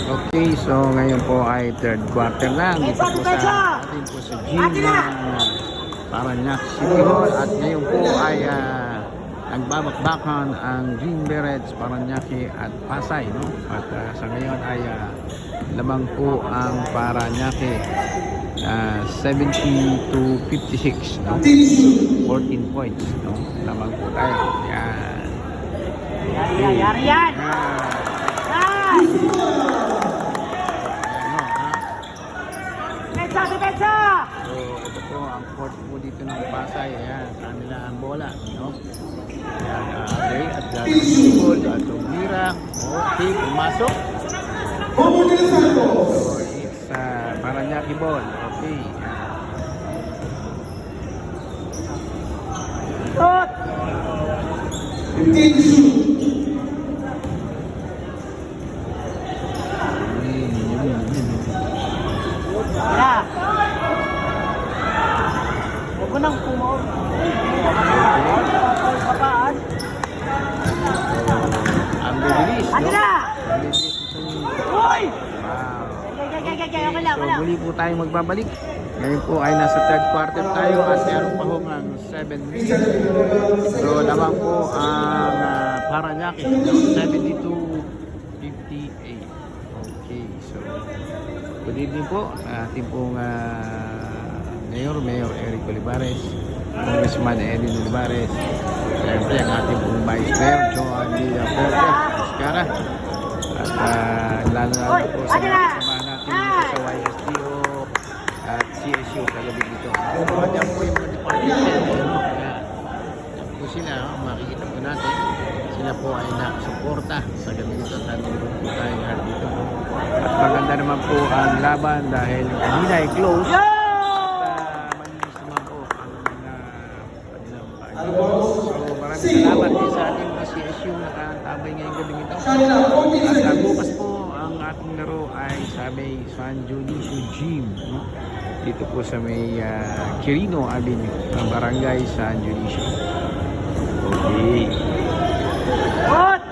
Okay, so ngayon po ay third quarter na. Dito po sa atin po sa gym ng Parañaque City Hall. At ngayon po ay nagbabakbakan ang Green Berets, Parañaque at Pasay, no? At sa ngayon ay lamang po ang Parañaque 70 to 56, no? 14 points, no? Lamang po tayo. Yan. Yari yan! Depensa! So, ito po ang court po dito ng Pasay. Ayan, kanila ang bola, no? Ayan, okay, at gagawin at tumira. Okay, pumasok. So, it's Parañaque ball. Okay. Shot! Tara! Huwag ko nang pumaw. Kapaan? Ang bibilis, no? Ano na? Ang bibilis ito. Uy! Wow. Okay, wala. So, muli po tayong magbabalik. Ngayon po ay nasa third quarter tayo at meron pa hong ang 7 minutes. So, lamang po ang Parañaque, no? 72-58. Okay, so good evening po sa ating pong Mayor Eric Olivares, Congressman Edwin Olivares, siyempre ang ating pong Vice Mayor Joan D. Oscara, at lalo po sa mga kasama natin dito sa YSDO at CSU kagabi dito. Diyan po yung mga department yan po sila, makikita po natin sila po ay nakasuporta sa gabi dito at nandito po tayo dito. At maganda naman po ang laban dahil kanina ay close. Malinis naman po ang kanilang paano. So maraming salamat din sa ating mga CSU na nakatabay ngayong gabi ito. At bukas po ang ating laro ay sa may San Dionisio Gym, no? Dito po sa may Quirino Avenue ng Barangay San Dionisio. Okay. Shot!